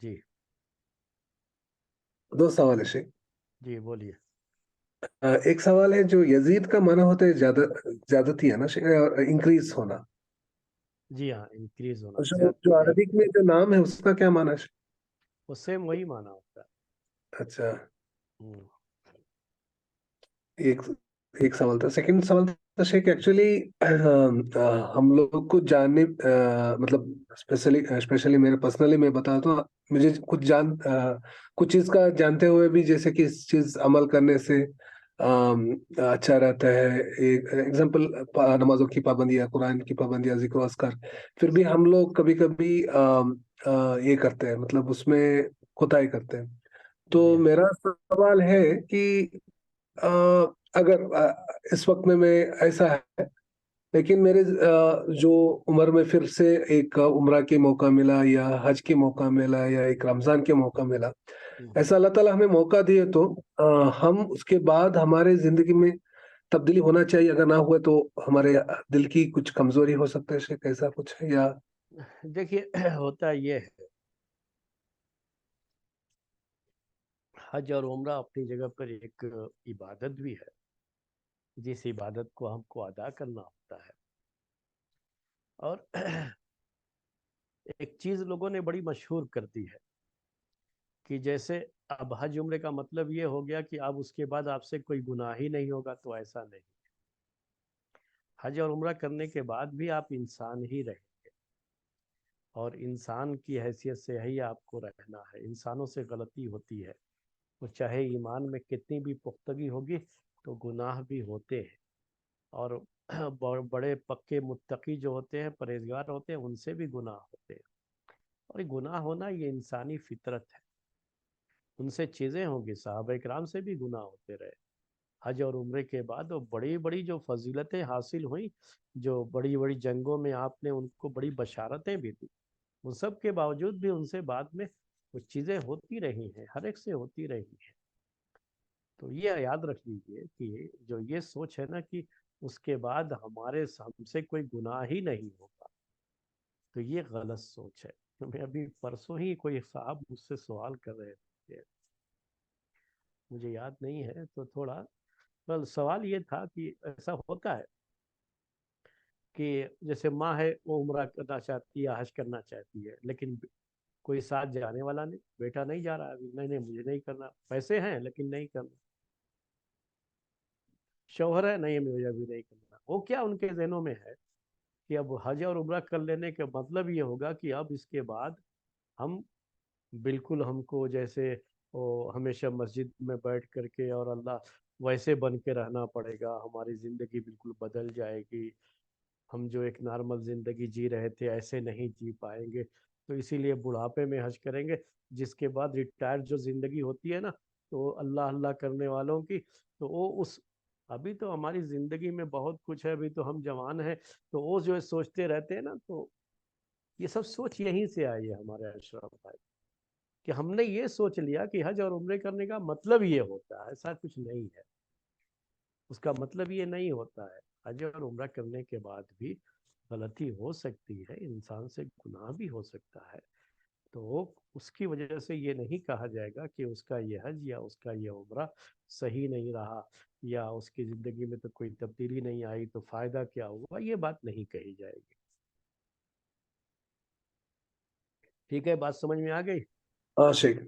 جی دو سوال ہے شیخ۔ جی بولیے۔ ایک سوال ہے جو یزید کا معنی ہوتا ہے زیادہ، زیادتی ہے نا شیخ، انکریز ہونا۔ جی ہاں، انکریز ہونا، اور جو زیادتی ہے، عربک میں جو نام ہے اس کا کیا معنی ہے شیخ؟ اس سے وہی معنی ہوتا اچھا، ہے۔ ایک ایک سوال تھا، سیکنڈ سوال تھا شیخ، ایکچولی ہم لوگ کو جاننے، مطلب اسپیشلی میرے پرسنلی میں بتاتا ہوں، مجھے کچھ چیز کا جانتے ہوئے بھی، جیسے کہ اس چیز عمل کرنے سے اچھا رہتا ہے، ایک ایگزامپل نمازوں کی پابندیاں، قرآن کی پابندیاں، ذکر و اذکار، پھر بھی ہم لوگ کبھی کبھی یہ کرتے ہیں، مطلب اس میں کوتاہی کرتے ہیں۔ تو جی ہاں، میرا سوال ہے کہ اگر اس وقت میں ایسا ہے، لیکن میرے جو عمر میں پھر سے ایک عمرہ کے موقع ملا، یا حج کے موقع ملا، یا ایک رمضان کے موقع ملا، ایسا اللہ تعالیٰ ہمیں موقع دیے، تو ہم اس کے بعد ہمارے زندگی میں تبدیلی ہونا چاہیے، اگر نہ ہوئے تو ہمارے دل کی کچھ کمزوری ہو سکتا ہے شیخ، ایسا کچھ ہے یا؟ دیکھیے ہوتا یہ ہے، حج اور عمرہ اپنی جگہ پر ایک عبادت بھی ہے، جس عبادت کو ہم کو ادا کرنا ہوتا ہے۔ اور ایک چیز لوگوں نے بڑی مشہور کر دی ہے کہ جیسے اب حج عمرے کا مطلب یہ ہو گیا کہ اب اس کے بعد آپ سے کوئی گناہ ہی نہیں ہوگا، تو ایسا نہیں۔ حج اور عمرہ کرنے کے بعد بھی آپ انسان ہی رہیں گے، اور انسان کی حیثیت سے ہی آپ کو رہنا ہے۔ انسانوں سے غلطی ہوتی ہے، وہ چاہے ایمان میں کتنی بھی پختگی ہوگی تو گناہ بھی ہوتے ہیں، اور بڑے پکے متقی جو ہوتے ہیں، پرہیزگار ہوتے ہیں، ان سے بھی گناہ ہوتے ہیں۔ اور یہ گناہ ہونا یہ انسانی فطرت ہے، ان سے چیزیں ہوں گی، صحابہ اکرام سے بھی گناہ ہوتے رہے۔ حج اور عمرے کے بعد وہ بڑی بڑی جو فضیلتیں حاصل ہوئیں، جو بڑی بڑی جنگوں میں آپ نے ان کو بڑی بشارتیں بھی دی، ان سب کے باوجود بھی ان سے بعد میں کچھ چیزیں ہوتی رہی ہیں، ہر ایک سے ہوتی رہی ہیں۔ تو یہ یاد رکھ لیجئے کہ جو یہ سوچ ہے نا کہ اس کے بعد ہم سے کوئی گناہ ہی نہیں ہوگا، تو یہ غلط سوچ ہے۔ میں ابھی پرسوں ہی کوئی صاحب مجھ سے سوال کر رہے تھے، مجھے یاد نہیں ہے تو تھوڑا، بل سوال یہ تھا کہ ایسا ہوتا ہے کہ جیسے ماں ہے، وہ عمرہ کرنا چاہتی ہے، حج کرنا چاہتی ہے، لیکن کوئی ساتھ جانے والا نہیں، بیٹا نہیں جا رہا ابھی، نہیں نہیں مجھے نہیں کرنا، پیسے ہیں لیکن نہیں کرنا، شوہر ہے، نہیں مجھے ابھی نہیں کرنا۔ وہ کیا ان کے ذہنوں میں ہے کہ اب حج اور عمرہ کر لینے کا مطلب یہ ہوگا کہ اب اس کے بعد ہم بالکل، ہم کو جیسے وہ ہمیشہ مسجد میں بیٹھ کر کے اور اللہ ویسے بن کے رہنا پڑے گا، ہماری زندگی بالکل بدل جائے گی، ہم جو ایک نارمل زندگی جی رہے تھے ایسے نہیں جی پائیں گے، تو اسی لیے بڑھاپے میں حج کریں گے، جس کے بعد ریٹائر جو زندگی ہوتی ہے نا، تو اللہ اللہ کرنے والوں کی، تو وہ اس، ابھی تو ہماری زندگی میں بہت کچھ ہے، ابھی تو ہم جوان ہیں، تو وہ جو سوچتے رہتے ہیں نا، تو یہ سب سوچ یہیں سے آئی ہے ہمارے اشرف بھائی، کہ ہم نے یہ سوچ لیا کہ حج اور عمرے کرنے کا مطلب یہ ہوتا ہے، ایسا کچھ نہیں ہے۔ اس کا مطلب یہ نہیں ہوتا ہے۔ حج اور عمرہ کرنے کے بعد بھی غلطی ہو سکتی ہے، انسان سے گناہ بھی ہو سکتا ہے، تو اس کی وجہ سے یہ نہیں کہا جائے گا کہ اس کا یہ حج یا اس کا یہ عمرہ صحیح نہیں رہا، یا اس کی زندگی میں تو کوئی تبدیلی نہیں آئی تو فائدہ کیا ہوا، یہ بات نہیں کہی جائے گی۔ ٹھیک ہے، بات سمجھ میں آ گئی؟ ہاں شیخ۔